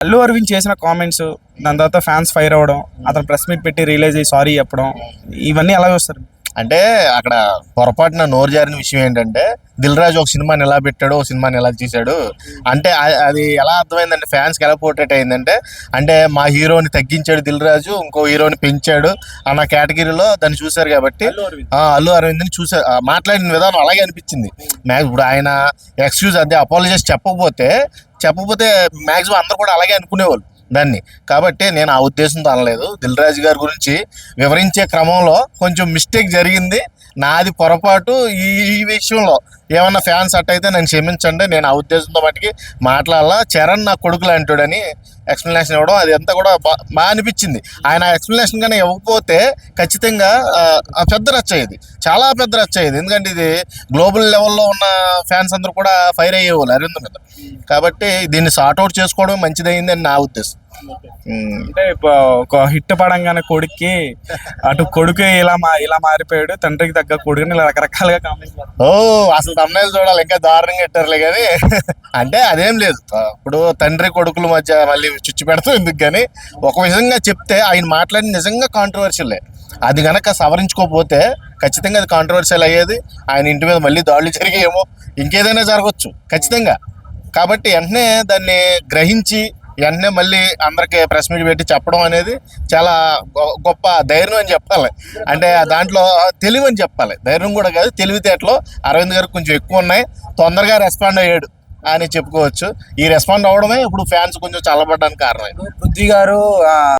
అల్లు అరవింద్ చేసిన కామెంట్స్, దాని తర్వాత ఫ్యాన్స్ ఫైర్ అవ్వడం, అతను ప్రెస్ మీట్ పెట్టి రియలైజ్ అయ్యి సారీ చెప్పడం, ఇవన్నీ ఎలా చూస్తారు? అంటే అక్కడ పొరపాటున నోరు జారిన విషయం ఏంటంటే, దిల్ రాజు ఒక సినిమాని ఎలా పెట్టాడు, ఒక సినిమాని ఎలా తీశాడు అంటే అది ఎలా అర్థమైందంటే, ఫ్యాన్స్కి ఎలా పోర్ట్రేట్ అయిందంటే, అంటే మా హీరోని తగ్గించాడు దిల్ రాజు, ఇంకో హీరోని పెంచాడు అన్న కేటగిరీలో దాన్ని చూశారు కాబట్టి అల్లు అరవింద్ని చూసారు. మాట్లాడిన విధానం అలాగే అనిపించింది. ఇప్పుడు ఆయన ఎక్స్క్యూజ్ అదే అపాలజైజ్ చెప్పకపోతే మ్యాక్సిమం అందరూ కూడా అలాగే అనుకునేవాళ్ళు దాన్ని. కాబట్టి నేను ఆ ఉద్దేశంతో అనలేదు. దిల్ రాజు గారి గురించి వివరించే క్రమంలో కొంచెం మిస్టేక్ జరిగింది, నాది పొరపాటు. ఈ విషయంలో ఏమన్నా ఫ్యాన్స్ అట్టయితే నేను క్షమించండి, నేను ఆ ఉద్దేశంతో మటుకి మాట్లాడాల. చరణ్ నా కొడుకులు అంటాడని ఎక్స్ప్లెనేషన్ ఇవ్వడం అది అంతా కూడా బాగా అనిపించింది. ఆయన ఎక్స్ప్లెనేషన్ కానీ ఇవ్వకపోతే ఖచ్చితంగా పెద్ద రచ్చ అయ్యేది, చాలా పెద్ద రచ్చ అయ్యేది. ఎందుకంటే ఇది గ్లోబల్ లెవెల్లో ఉన్న ఫ్యాన్స్ అందరూ కూడా ఫైర్ అయ్యేవాళ్ళు అరవింద్ మీద. కాబట్టి దీన్ని సార్ట్అవుట్ చేసుకోవడం మంచిదైంది అని నా ఉద్దేశం. అంటే ఒక హిట్ పడంగానే కొడుక్కి అటు కొడుకు ఇలా మారిపోయాడు, తండ్రికి తగ్గ కొడుకుని ఇలా రకరకాలుగా కామెంట్స్. అసలు తమ్ముళ్ళు చూడాలి, ఇంకా దారుణంగా పెట్టారులే కానీ అంటే అదేం లేదు. ఇప్పుడు తండ్రి కొడుకుల మధ్య మళ్ళీ చుచ్చు పెడతాం ఎందుకు, కానీ ఒక విధంగా చెప్తే ఆయన మాట్లాడి నిజంగా కాంట్రవర్షియలే. అది గనక సవరించుకోకపోతే ఖచ్చితంగా అది కాంట్రవర్షియల్ అయ్యేది. ఆయన ఇంటి మీద మళ్ళీ దాడులు జరిగేమో, ఇంకేదైనా జరగవచ్చు ఖచ్చితంగా. కాబట్టి వెంటనే దాన్ని గ్రహించి వెంటనే మళ్ళీ అందరికి ప్రెస్ మీట్ పెట్టి చెప్పడం అనేది చాలా గొప్ప ధైర్యం అని చెప్పాలి. అంటే దాంట్లో తెలివి అని చెప్పాలి, ధైర్యం కూడా కాదు, తెలివితేటలో అరవింద్ గారికి కొంచెం ఎక్కువ ఉన్నాయి. తొందరగా రెస్పాండ్ అయ్యాడు అని చెప్పుకోవచ్చు. ఈ రెస్పాండ్ అవడమే ఇప్పుడు ఫ్యాన్స్ కొంచెం చల్లబడడానికి కారణం. పృథ్వీ గారు